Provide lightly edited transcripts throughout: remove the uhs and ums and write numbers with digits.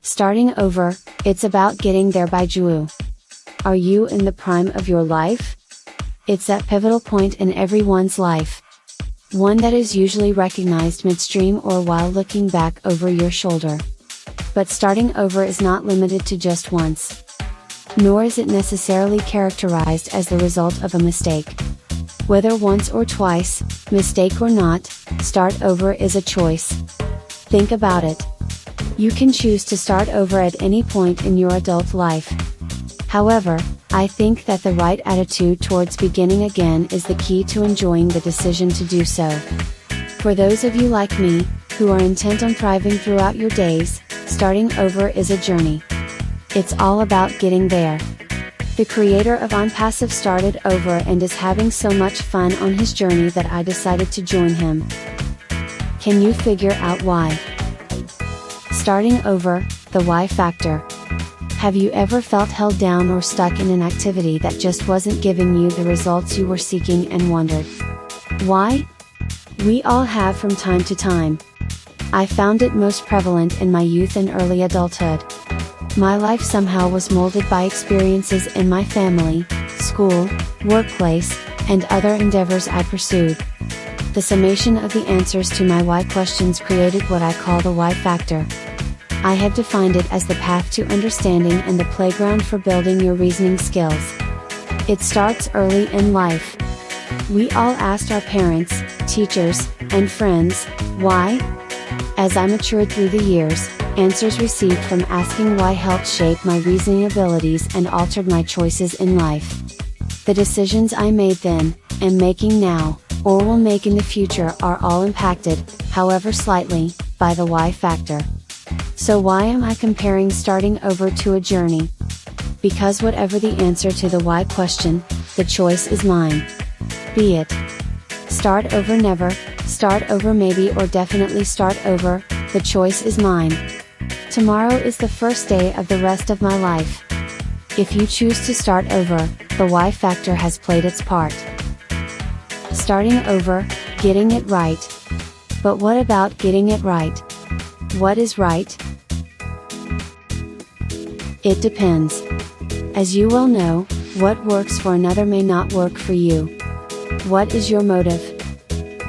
Starting over, it's about getting there by JWoo. Are you in the prime of your life? It's that pivotal point in everyone's life. One that is usually recognized midstream or while looking back over your shoulder. But starting over is not limited to just once. Nor is it necessarily characterized as the result of a mistake. Whether once or twice, mistake or not, start over is a choice. Think about it. You can choose to start over at any point in your adult life. However, I think that the right attitude towards beginning again is the key to enjoying the decision to do so. For those of you like me, who are intent on thriving throughout your days, starting over is a journey. It's all about getting there. The creator of Onpassive started over and is having so much fun on his journey that I decided to join him. Can you figure out why? Starting over, the why factor. Have you ever felt held down or stuck in an activity that just wasn't giving you the results you were seeking and wondered why? We all have from time to time. I found it most prevalent in my youth and early adulthood. My life somehow was molded by experiences in my family, school, workplace, and other endeavors I pursued. The summation of the answers to my why questions created what I call the why factor. I have defined it as the path to understanding and the playground for building your reasoning skills. It starts early in life. We all asked our parents, teachers, and friends, why? As I matured through the years, answers received from asking why helped shape my reasoning abilities and altered my choices in life. The decisions I made then, am making now, or will make in the future are all impacted, however slightly, by the why factor. So why am I comparing starting over to a journey? Because whatever the answer to the why question, the choice is mine. Be it. Start over never, start over maybe or definitely start over, the choice is mine. Tomorrow is the first day of the rest of my life. If you choose to start over, the why factor has played its part. Starting over, getting it right. But what about getting it right? What is right? It depends. As you well know, what works for another may not work for you. What is your motive?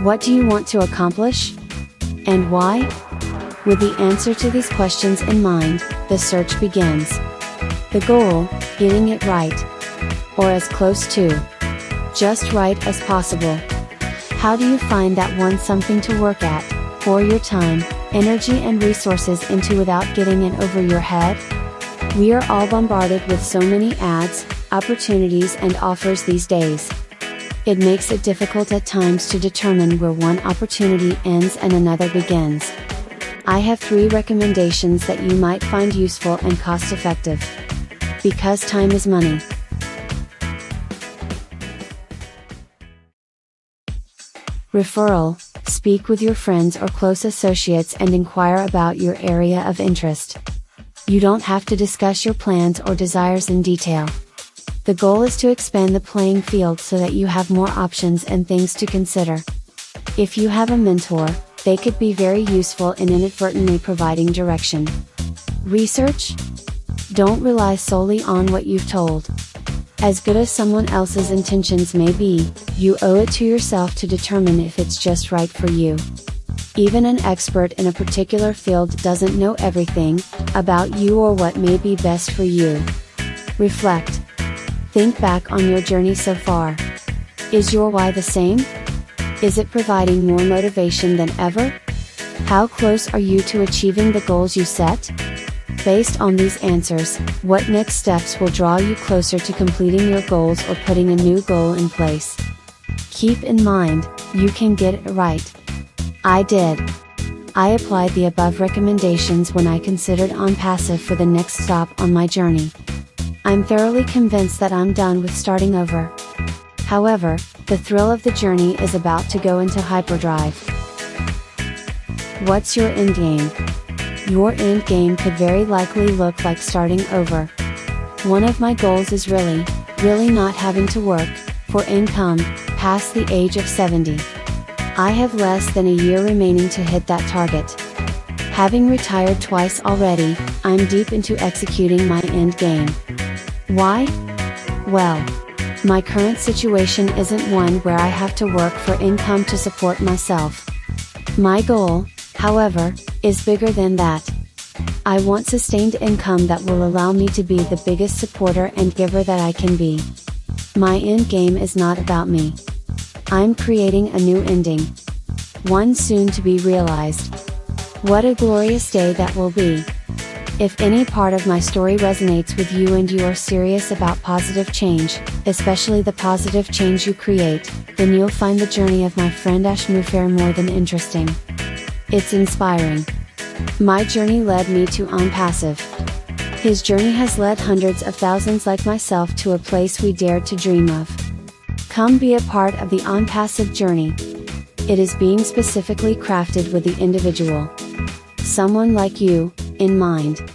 What do you want to accomplish? And why? With the answer to these questions in mind, the search begins. The goal, getting it right. Or as close to just right as possible. How do you find that one something to work at, pour your time, energy and resources into without getting in over your head? We are all bombarded with so many ads, opportunities and offers these days. It makes it difficult at times to determine where one opportunity ends and another begins. I have 3 recommendations that you might find useful and cost-effective. Because time is money. Referral: speak with your friends or close associates and inquire about your area of interest. You don't have to discuss your plans or desires in detail. The goal is to expand the playing field so that you have more options and things to consider. If you have a mentor, they could be very useful in inadvertently providing direction. Research? Don't rely solely on what you've told. As good as someone else's intentions may be, you owe it to yourself to determine if it's just right for you. Even an expert in a particular field doesn't know everything about you or what may be best for you. Reflect. Think back on your journey so far. Is your why the same? Is it providing more motivation than ever? How close are you to achieving the goals you set? Based on these answers, what next steps will draw you closer to completing your goals or putting a new goal in place? Keep in mind, you can get it right. I did. I applied the above recommendations when I considered Onpassive for the next stop on my journey. I'm thoroughly convinced that I'm done with starting over. However, the thrill of the journey is about to go into hyperdrive. What's your end game? Your end game could very likely look like starting over. One of my goals is really not having to work for income past the age of 70. I have less than a year remaining to hit that target. Having retired twice already, I'm deep into executing my end game. Why? Well, my current situation isn't one where I have to work for income to support myself. My goal, however, is bigger than that. I want sustained income that will allow me to be the biggest supporter and giver that I can be. My end game is not about me. I'm creating a new ending. One soon to be realized. What a glorious day that will be. If any part of my story resonates with you and you are serious about positive change, especially the positive change you create, then you'll find the journey of my friend JWoo more than interesting. It's inspiring. My journey led me to Onpassive. His journey has led hundreds of thousands like myself to a place we dared to dream of. Come be a part of the Onpassive journey. It is being specifically crafted with the individual, someone like you, in mind.